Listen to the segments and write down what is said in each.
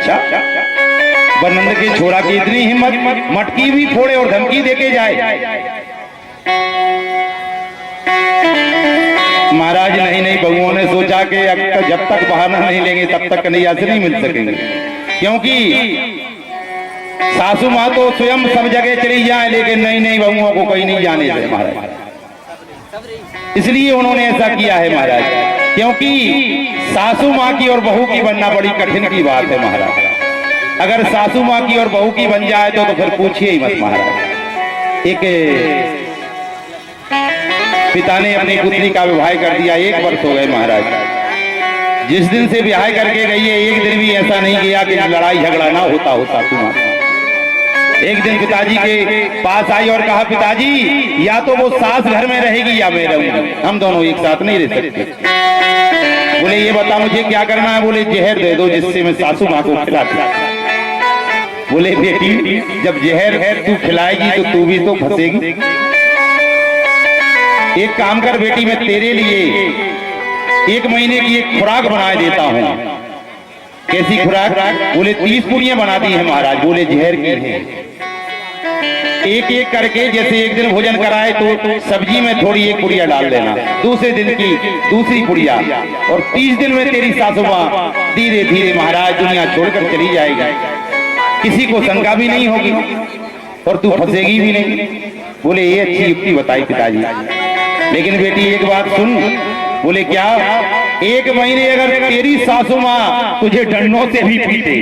अच्छा, नंद के छोरा की इतनी हिम्मत, मटकी भी फोड़े और धमकी देके जाए। महाराज नहीं बहुओं ने सोचा कि जब तक बहाना नहीं लेंगे तब तक कन्हैया से नहीं मिल सकेंगे, क्योंकि सासू माँ तो स्वयं सब जगह चली जाए, लेकिन नहीं बहुओं को कहीं नहीं जाने दे महाराज। इसलिए उन्होंने ऐसा किया है महाराज, क्योंकि सासू माँ की और बहू की बनना बड़ी कठिन की बात है महाराज। अगर सासू माँ की और बहू की बन जाए तो फिर पूछिए ही मत महाराज। एक पिता ने अपनी पुत्री का विवाह कर दिया, 1 वर्ष हो गए महाराज। जिस दिन से विवाह करके गई है, एक दिन भी ऐसा नहीं किया कि लड़ाई झगड़ा ना होता हो सासू माँ। एक दिन पिताजी के पास आई और कहा, पिताजी या तो वो सास घर में रहेगी या मैं रहूंगी, हम दोनों एक साथ नहीं रह सकते। बोले ये बता मुझे क्या करना है। बोले जहर दे दो जिससे मैं सासू माँ को खिला दूं। बोले बेटी जब जहर है तू खिलाएगी तो तू भी तो फंसेगी। एक काम कर बेटी, मैं तेरे लिए 1 महीने की एक खुराक बना देता हूँ। कैसी खुराक? बोले 30 पूरियां बना दी है महाराज। बोले जहर की है। एक एक करके जैसे एक दिन भोजन कराए तो सब्जी में थोड़ी 1 पुड़िया डाल देना, दूसरे दिन की दूसरी पुड़िया, और 30 दिन में तेरी सासू माँ धीरे धीरे महाराज दुनिया छोड़कर चली जाएगी। किसी को शंका भी नहीं होगी और तू फंसेगी भी नहीं। बोले ये अच्छी युक्ति बताई पिताजी, लेकिन बेटी एक बात सुन। बोले क्या? 1 महीने अगर तेरी सासू माँ तुझे डंडों से भी पीटे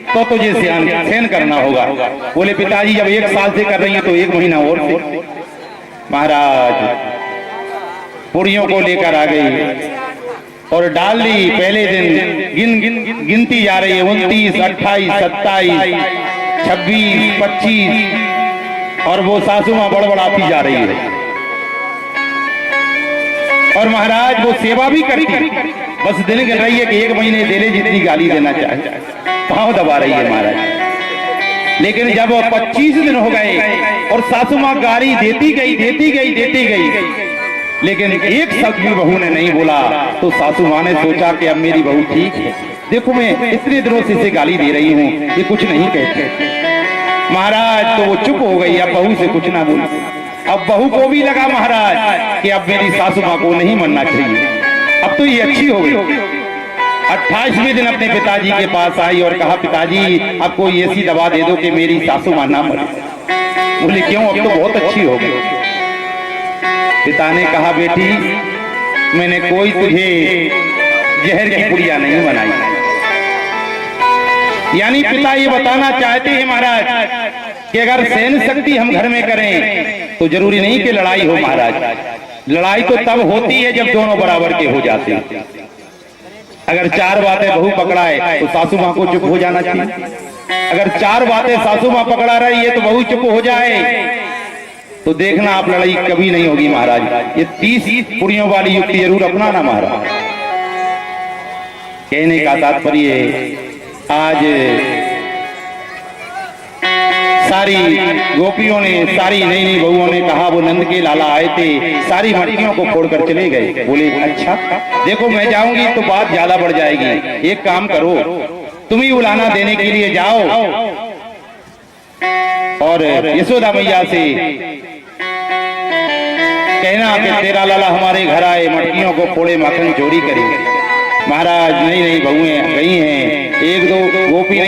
तो तुझे सहन करना होगा। बोले पिताजी जब 1 साल से कर रही है तो 1 महीना और से। महाराज पुड़ियों को लेकर आ गई और डाल ली। पहले दिन गिनती जा रही है, 29, 28, 27, 26, 25, और वो सासू माँ बड़बड़ाती जा रही है। और महाराज वो सेवा भी करती, बस दिन गिन रही है कि 1 महीने दे ले जितनी गाली देना चाहे, पांव दबा रही है महाराज। लेकिन जब 25 दिन हो गए और सासू माँ गाली देती गई, लेकिन एक शब्द भी बहू ने नहीं बोला, तो सासू माँ ने सोचा कि अब मेरी बहू ठीक है। देखो मैं इतने दिनों से इसे गाली दे रही हूँ, ये कुछ नहीं कहते। महाराज तो वो चुप हो गई, अब बहू से कुछ ना बोली। अब बहू को भी लगा महाराज कि अब मेरी सासू माँ को नहीं मनना चाहिए, अब तो ये अच्छी हो गई। 28वें दिन अपने पिताजी के पास आई और कहा, पिताजी अब कोई ऐसी दवा दे दो कि मेरी सासू माँ ना मरे। बोले क्यों? अब तो बहुत अच्छी हो गई। पिता ने कहा, बेटी मैंने कोई तुझे जहर की पुड़िया नहीं बनाई। यानी पिता ये बताना चाहते हैं महाराज कि अगर सहन शक्ति हम घर में करें तो जरूरी नहीं कि लड़ाई हो महाराज। लड़ाई तो तब होती है जब दोनों बराबर के हो जाते हैं। अगर 4 बातें बहू पकड़ाए तो सासू माँ को चुप हो जाना चाहिए। अगर 4 बातें सासू माँ पकड़ा रही है तो बहू चुप हो जाए तो देखना आप लड़ाई कभी नहीं होगी महाराज। ये 30 पुड़ियों वाली युक्ति जरूर अपनाना महाराज। कहने का तात्पर्य आज सारी गोपियों ने, सारी नई बहुओं ने कहा वो नंद के लाला आए थे, सारी मटकियों को फोड़कर चले गए। बोले अच्छा देखो मैं जाऊंगी तो बात ज्यादा बढ़ जाएगी, एक काम करो तुम ही उलाना देने के लिए जाओ और यशोदा मैया से कहना कि तेरा लाला हमारे घर आए, मटकियों को फोड़े, माखन चोरी करे। महाराज नहीं बहुएं गई हैं, 1-2 गोपी